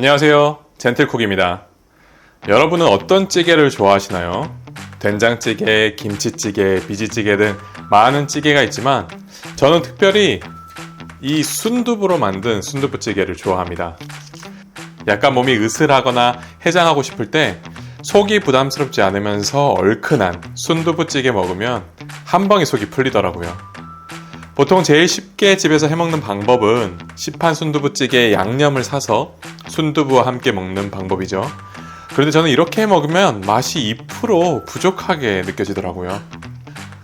안녕하세요, 젠틀쿡입니다. 여러분은 어떤 찌개를 좋아하시나요? 된장찌개, 김치찌개, 비지찌개 등 많은 찌개가 있지만 저는 특별히 이 순두부로 만든 순두부찌개를 좋아합니다. 약간 몸이 으슬하거나 해장하고 싶을 때 속이 부담스럽지 않으면서 얼큰한 순두부찌개 먹으면 한 방에 속이 풀리더라고요. 보통 제일 쉽게 집에서 해먹는 방법은 시판 순두부찌개에 양념을 사서 순두부와 함께 먹는 방법이죠. 그런데 저는 이렇게 해먹으면 맛이 2% 부족하게 느껴지더라고요.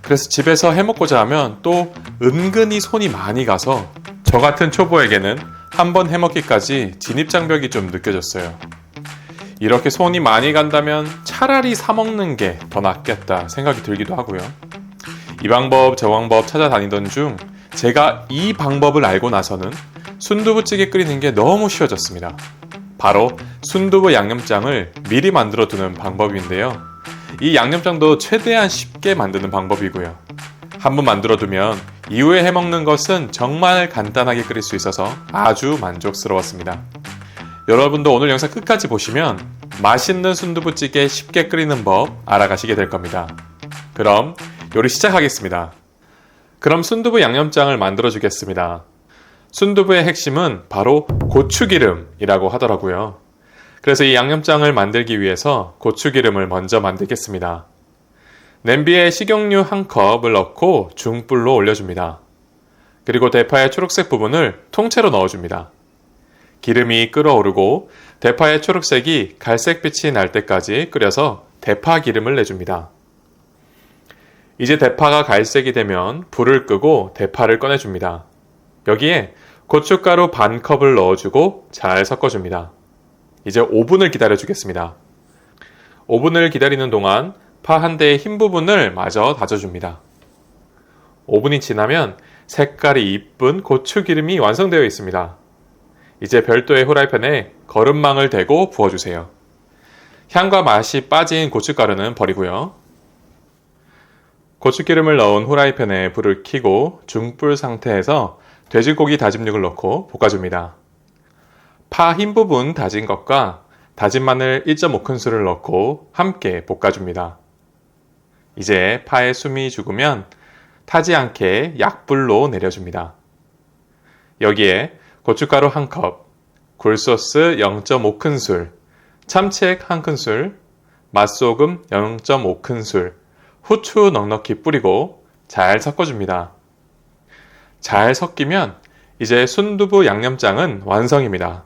그래서 집에서 해먹고자 하면 또 은근히 손이 많이 가서 저 같은 초보에게는 한 번 해먹기까지 진입장벽이 좀 느껴졌어요. 이렇게 손이 많이 간다면 차라리 사 먹는 게 더 낫겠다 생각이 들기도 하고요. 이 방법 저 방법 찾아다니던 중 제가 이 방법을 알고 나서는 순두부찌개 끓이는 게 너무 쉬워졌습니다. 바로 순두부 양념장을 미리 만들어 두는 방법인데요. 이 양념장도 최대한 쉽게 만드는 방법이고요. 한번 만들어 두면 이후에 해먹는 것은 정말 간단하게 끓일 수 있어서 아주 만족스러웠습니다. 여러분도 오늘 영상 끝까지 보시면 맛있는 순두부찌개 쉽게 끓이는 법 알아가시게 될 겁니다. 그럼 요리 시작하겠습니다. 그럼 순두부 양념장을 만들어 주겠습니다. 순두부의 핵심은 바로 고추기름이라고 하더라고요. 그래서 이 양념장을 만들기 위해서 고추기름을 먼저 만들겠습니다. 냄비에 식용유 1컵을 넣고 중불로 올려줍니다. 그리고 대파의 초록색 부분을 통째로 넣어줍니다. 기름이 끓어오르고 대파의 초록색이 갈색빛이 날 때까지 끓여서 대파 기름을 내줍니다. 이제 대파가 갈색이 되면 불을 끄고 대파를 꺼내줍니다. 여기에 고춧가루 반컵을 넣어주고 잘 섞어줍니다. 이제 5분을 기다려주겠습니다. 5분을 기다리는 동안 파 한 대의 흰 부분을 마저 다져줍니다. 5분이 지나면 색깔이 이쁜 고추기름이 완성되어 있습니다. 이제 별도의 후라이팬에 거름망을 대고 부어주세요. 향과 맛이 빠진 고춧가루는 버리고요. 고추기름을 넣은 후라이팬에 불을 켜고 중불 상태에서 돼지고기 다진 육을 넣고 볶아줍니다. 파 흰 부분 다진 것과 다진 마늘 1.5큰술을 넣고 함께 볶아줍니다. 이제 파에 숨이 죽으면 타지 않게 약불로 내려줍니다. 여기에 고춧가루 1컵, 굴소스 0.5큰술, 참치액 1큰술, 맛소금 0.5큰술, 후추 넉넉히 뿌리고 잘 섞어줍니다. 잘 섞이면 이제 순두부 양념장은 완성입니다.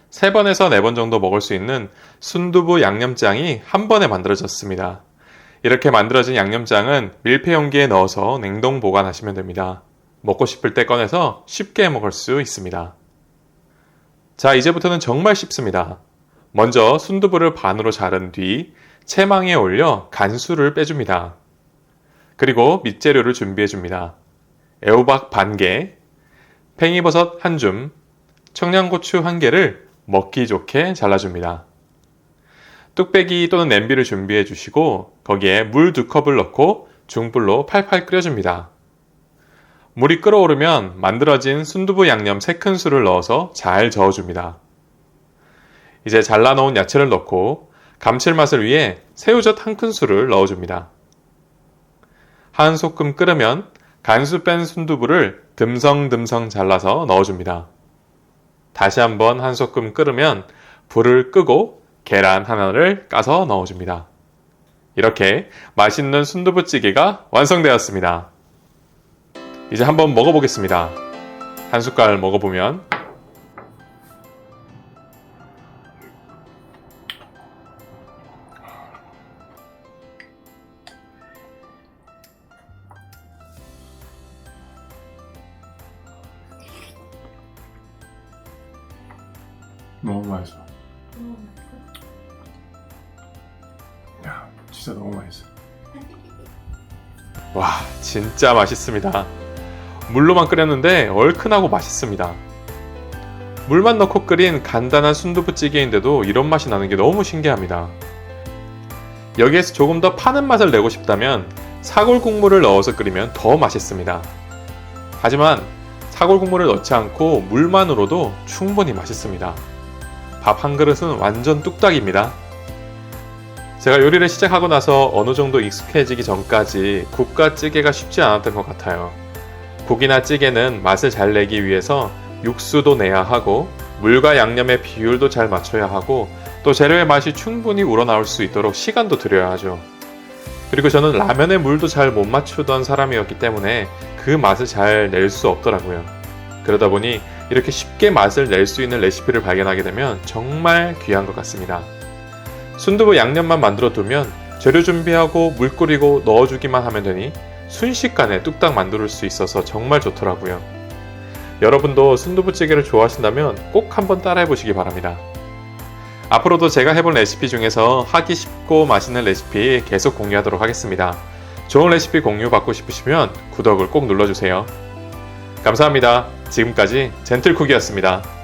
3번에서 4번 정도 먹을 수 있는 순두부 양념장이 한 번에 만들어졌습니다. 이렇게 만들어진 양념장은 밀폐 용기에 넣어서 냉동 보관하시면 됩니다. 먹고 싶을 때 꺼내서 쉽게 먹을 수 있습니다. 자, 이제부터는 정말 쉽습니다. 먼저 순두부를 반으로 자른 뒤 채망에 올려 간수를 빼줍니다. 그리고 밑재료를 준비해줍니다. 애호박 반개, 팽이버섯 1줌, 청양고추 1개를 먹기 좋게 잘라줍니다. 뚝배기 또는 냄비를 준비해 주시고 거기에 물 2컵을 넣고 중불로 팔팔 끓여줍니다. 물이 끓어오르면 만들어진 순두부 양념 3큰술을 넣어서 잘 저어줍니다. 이제 잘라놓은 야채를 넣고 감칠맛을 위해 새우젓 1큰술을 넣어줍니다. 한 소끔 끓으면 간수 뺀 순두부를 듬성듬성 잘라서 넣어줍니다. 다시 한번 한 소끔 끓으면 불을 끄고 계란 하나를 까서 넣어줍니다. 이렇게 맛있는 순두부찌개가 완성되었습니다. 이제 한번 먹어보겠습니다. 한 숟갈 먹어보면 너무 맛있어. 야, 진짜 너무 맛있어. 와, 진짜 맛있습니다. 물로만 끓였는데 얼큰하고 맛있습니다. 물만 넣고 끓인 간단한 순두부찌개인데도 이런 맛이 나는 게 너무 신기합니다. 여기에서 조금 더 파는 맛을 내고 싶다면 사골 국물을 넣어서 끓이면 더 맛있습니다. 하지만 사골 국물을 넣지 않고 물만으로도 충분히 맛있습니다. 밥 한 그릇은 완전 뚝딱입니다. 제가 요리를 시작하고 나서 어느 정도 익숙해지기 전까지 국과 찌개가 쉽지 않았던 것 같아요. 국이나 찌개는 맛을 잘 내기 위해서 육수도 내야 하고 물과 양념의 비율도 잘 맞춰야 하고 또 재료의 맛이 충분히 우러나올 수 있도록 시간도 들여야 하죠. 그리고 저는 라면의 물도 잘 못 맞추던 사람이었기 때문에 그 맛을 잘 낼 수 없더라고요. 그러다 보니 이렇게 쉽게 맛을 낼 수 있는 레시피를 발견하게 되면 정말 귀한 것 같습니다. 순두부 양념만 만들어 두면 재료 준비하고 물 끓이고 넣어주기만 하면 되니 순식간에 뚝딱 만들 수 있어서 정말 좋더라고요. 여러분도 순두부찌개를 좋아하신다면 꼭 한번 따라해 보시기 바랍니다. 앞으로도 제가 해본 레시피 중에서 하기 쉽고 맛있는 레시피 계속 공유하도록 하겠습니다. 좋은 레시피 공유받고 싶으시면 구독을 꼭 눌러주세요. 감사합니다. 지금까지 젠틀쿡이었습니다.